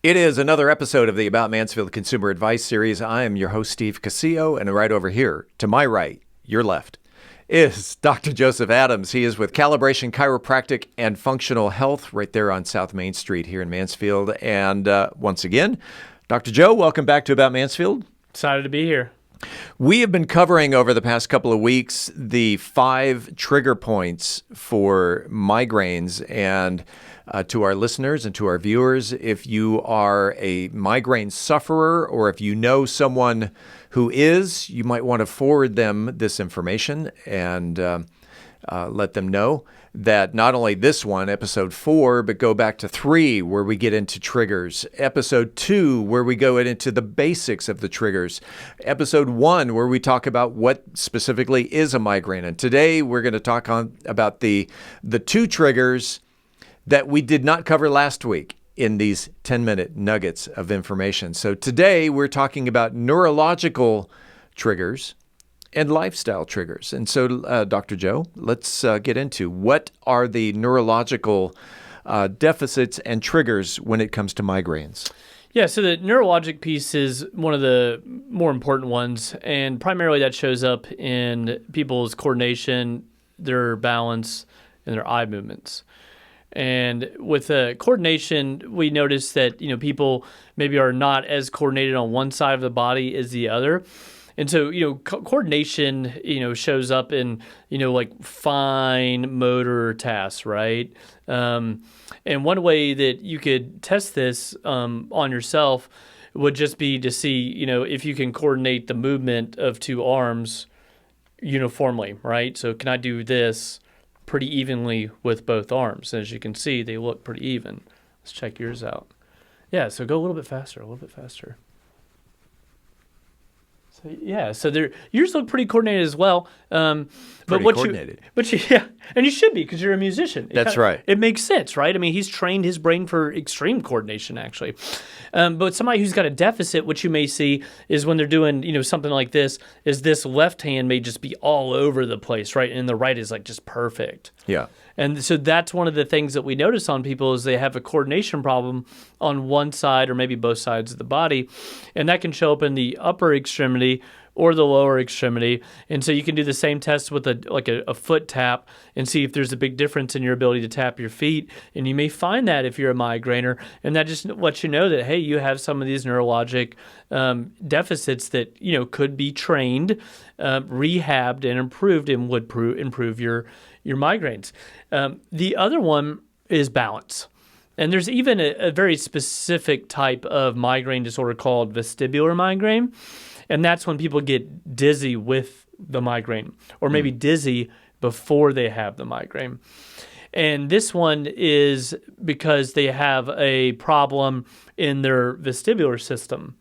It is another episode of the About Mansfield Consumer Advice Series. I am your host, Steve Cosio, and right over here, to my right, your left, is Dr. Joseph Adams. He is with Calibration, Chiropractic, and Functional Health right there on South Main Street here in Mansfield. And once again, Dr. Joe, welcome back to About Mansfield. Excited to be here. We have been covering over the past couple of weeks the 5 trigger points for migraines. And to our listeners and to our viewers, if you are a migraine sufferer or if you know someone who is, you might want to forward them this information and let them know that not only this one, episode 4, but go back to 3 where we get into triggers, episode 2 where we go into the basics of the triggers, episode 1 where we talk about what specifically is a migraine. And today we're going to talk about the 2 triggers that we did not cover last week in these 10-minute nuggets of information. So today we're talking about neurological triggers and lifestyle triggers. And so, Dr. Joe, let's get into what are the neurological deficits and triggers when it comes to migraines. Yeah, so the neurologic piece is one of the more important ones, and primarily that shows up in people's coordination, their balance, and their eye movements. And with coordination, we notice that people maybe are not as coordinated on one side of the body as the other. And so, coordination, shows up in, like fine motor tasks, right? And one way that you could test this on yourself would just be to see, if you can coordinate the movement of 2 arms uniformly, right? So can I do this pretty evenly with both arms? And as you can see, they look pretty even. Let's check yours out. Yeah, so go a little bit faster, So yeah, so yours look pretty coordinated as well. Pretty coordinated. Yeah, and you should be because you're a musician. That's right. It makes sense, right? I mean, he's trained his brain for extreme coordination, actually. But somebody who's got a deficit, what you may see is when they're doing, something like this, is this left hand may just be all over the place, right? And the right is like just perfect. Yeah. And so that's one of the things that we notice on people is they have a coordination problem on one side or maybe both sides of the body. And that can show up in the upper extremity or the lower extremity. And so you can do the same test with a foot tap and see if there's a big difference in your ability to tap your feet. And you may find that if you're a migrainer. And that just lets you know that, hey, you have some of these neurologic deficits that, could be trained, rehabbed, and improved and would improve your migraines. The other one is balance. And there's even a very specific type of migraine disorder called vestibular migraine. And that's when people get dizzy with the migraine or maybe dizzy before they have the migraine. And this one is because they have a problem in their vestibular system.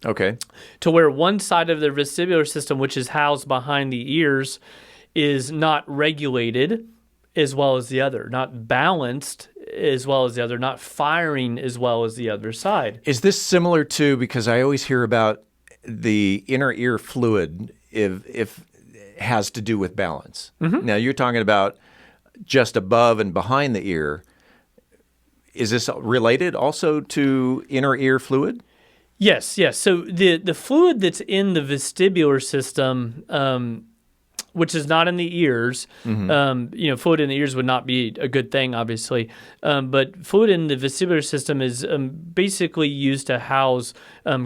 Okay. To where one side of their vestibular system, which is housed behind the ears, is not regulated as well as the other, not balanced as well as the other, not firing as well as the other side. Is this similar to, because I always hear about the inner ear fluid if it has to do with balance. Mm-hmm. Now you're talking about just above and behind the ear. Is this related also to inner ear fluid? Yes. So the fluid that's in the vestibular system, which is not in the ears, fluid in the ears would not be a good thing, obviously. But fluid in the vestibular system is basically used to house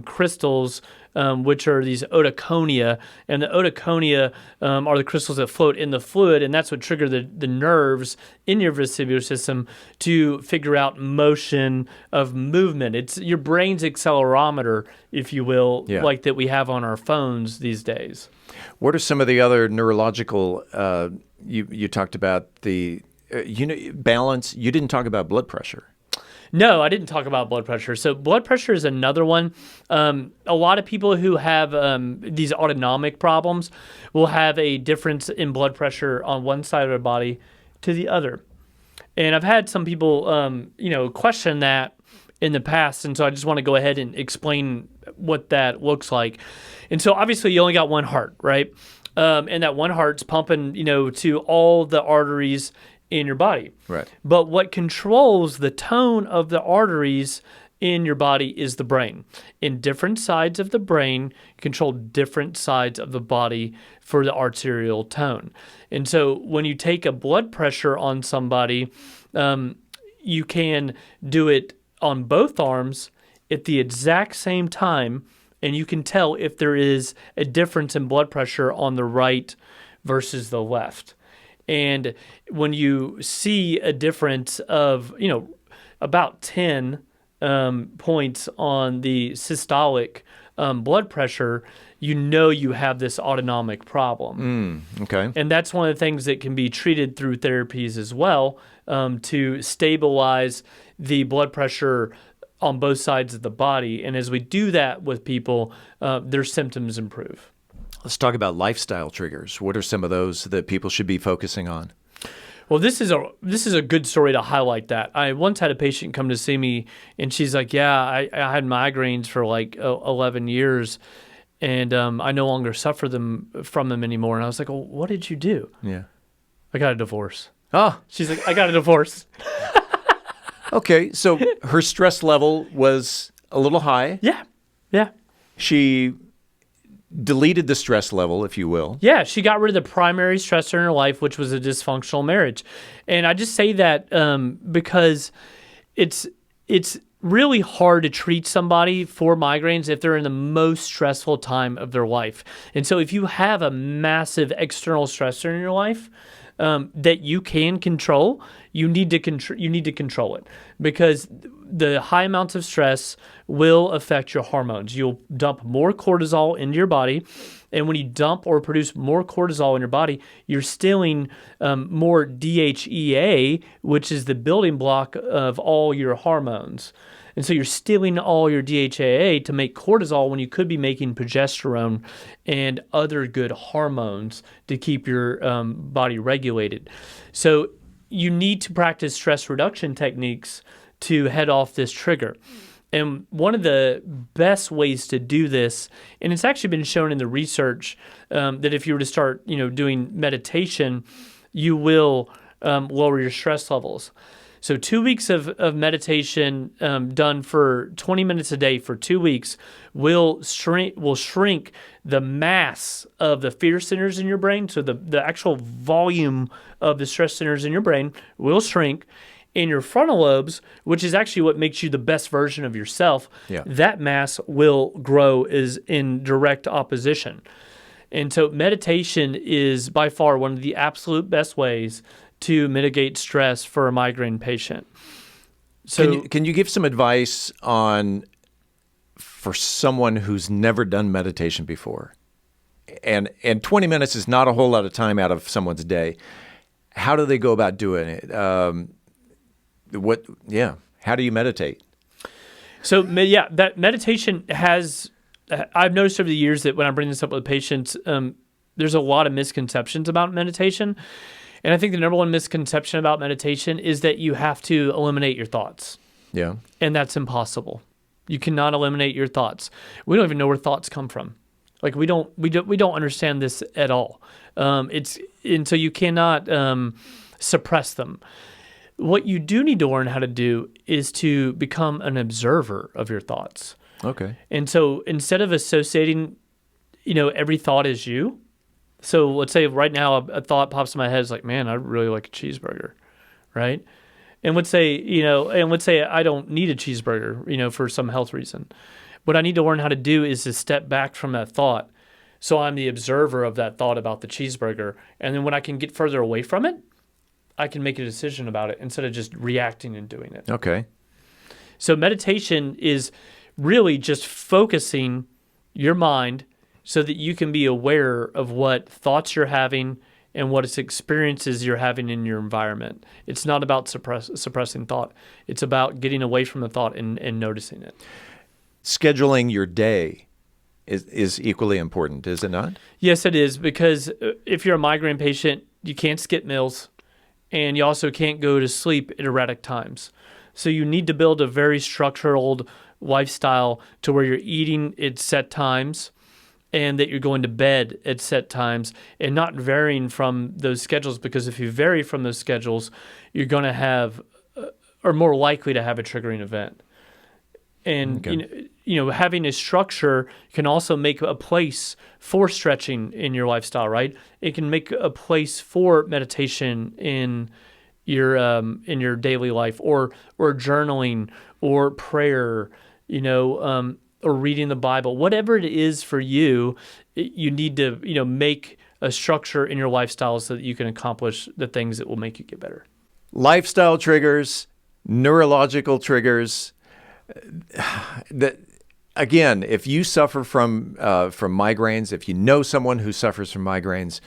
crystals, which are these otoconia. And the otoconia are the crystals that float in the fluid, and that's what trigger the nerves in your vestibular system to figure out motion of movement. It's your brain's accelerometer, if you will, like that we have on our phones these days. What are some of the other neurological, you talked about the, balance. You didn't talk about blood pressure. No, I didn't talk about blood pressure. So blood pressure is another one. A lot of people who have these autonomic problems will have a difference in blood pressure on one side of their body to the other. And I've had some people, question that in the past. And so I just want to go ahead and explain what that looks like. And so obviously you only got one heart, right? And that one heart's pumping, to all the arteries in your body. Right. But what controls the tone of the arteries in your body is the brain. And different sides of the brain control different sides of the body for the arterial tone. And so when you take a blood pressure on somebody, you can do it on both arms at the exact same time, and you can tell if there is a difference in blood pressure on the right versus the left. And when you see a difference of, about 10 points on the systolic blood pressure, you have this autonomic problem. Okay. And that's one of the things that can be treated through therapies as well, to stabilize the blood pressure on both sides of the body. And as we do that with people, their symptoms improve. Let's talk about lifestyle triggers. What are some of those that people should be focusing on? Well, this is a good story to highlight that. I once had a patient come to see me, and she's like, "Yeah, I had migraines for like 11 years, and I no longer suffer from them anymore." And I was like, "Well, what did you do?" Yeah. "I got a divorce." Oh. She's like, "I got a divorce." Okay, so her stress level was a little high. Yeah. She deleted the stress level, if you will. Yeah, she got rid of the primary stressor in her life, which was a dysfunctional marriage. And I just say that because it's really hard to treat somebody for migraines if they're in the most stressful time of their life. And so if you have a massive external stressor in your life that you can control, you need to control it, because the high amounts of stress will affect your hormones. You'll dump more cortisol into your body, and when you dump or produce more cortisol in your body, you're stealing more DHEA, which is the building block of all your hormones. And so you're stealing all your DHEA to make cortisol when you could be making progesterone and other good hormones to keep your body regulated. So you need to practice stress reduction techniques to head off this trigger. And one of the best ways to do this, and it's actually been shown in the research, that if you were to start, doing meditation, you will lower your stress levels. So 2 weeks of meditation done for 20 minutes a day for 2 weeks will shrink the mass of the fear centers in your brain. So the actual volume of the stress centers in your brain will shrink. In your frontal lobes, which is actually what makes you the best version of yourself, that mass will grow is in direct opposition. And so meditation is by far one of the absolute best ways to mitigate stress for a migraine patient. So can you give some advice for someone who's never done meditation before? And 20 minutes is not a whole lot of time out of someone's day. How do they go about doing it? How do you meditate? So that meditation has, I've noticed over the years that when I bring this up with patients, there's a lot of misconceptions about meditation. And I think the number one misconception about meditation is that you have to eliminate your thoughts. Yeah. And that's impossible. You cannot eliminate your thoughts. We don't even know where thoughts come from. Like we don't understand this at all. And so you cannot suppress them. What you do need to learn how to do is to become an observer of your thoughts. Okay. And so instead of associating, every thought as you, so let's say right now a thought pops in my head, is like, man, I'd really like a cheeseburger, right? And let's say I don't need a cheeseburger, for some health reason. What I need to learn how to do is to step back from that thought. So I'm the observer of that thought about the cheeseburger. And then when I can get further away from it, I can make a decision about it instead of just reacting and doing it. Okay. So meditation is really just focusing your mind so that you can be aware of what thoughts you're having and what experiences you're having in your environment. It's not about suppressing thought. It's about getting away from the thought and noticing it. Scheduling your day is equally important, is it not? Yes, it is, because if you're a migraine patient, you can't skip meals. And you also can't go to sleep at erratic times. So you need to build a very structured lifestyle to where you're eating at set times and that you're going to bed at set times and not varying from those schedules, because if you vary from those schedules, you're going to have, or more likely to have, a triggering event. And Okay. having a structure can also make a place for stretching in your lifestyle, right? It can make a place for meditation in your daily life, or journaling, or prayer, or reading the Bible. Whatever it is for you, you need to make a structure in your lifestyle so that you can accomplish the things that will make you get better. Lifestyle triggers, neurological triggers. That again, if you suffer from migraines, if you know someone who suffers from migraines,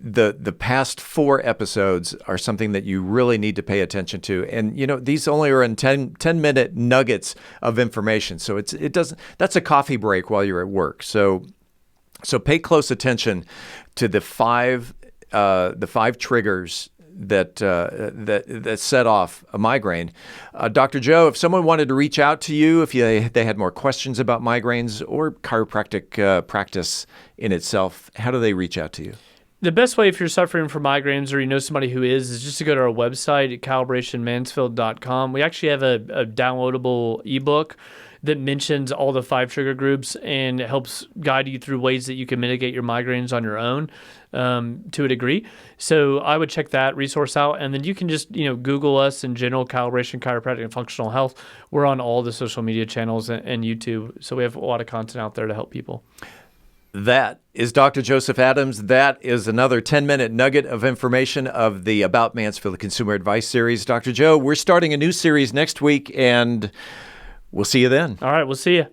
the past 4 episodes are something that you really need to pay attention to. And these only are in 10-minute nuggets of information. So that's a coffee break while you're at work. So pay close attention to the five triggers that set off a migraine. Dr. Joe, if someone wanted to reach out to you, if they had more questions about migraines or chiropractic practice in itself, how do they reach out to you? The best way, if you're suffering from migraines or you know somebody who is just to go to our website at calibrationmansfield.com. We actually have a downloadable ebook that mentions all the 5 trigger groups and it helps guide you through ways that you can mitigate your migraines on your own to a degree. So I would check that resource out, and then you can just Google us in general, Calibration, Chiropractic, and Functional Health. We're on all the social media channels and YouTube, so we have a lot of content out there to help people. That is Dr. Joseph Adams. That is another 10-minute nugget of information of the About Mansfield Consumer Advice series. Dr. Joe, we're starting a new series next week, and we'll see you then. All right, we'll see you.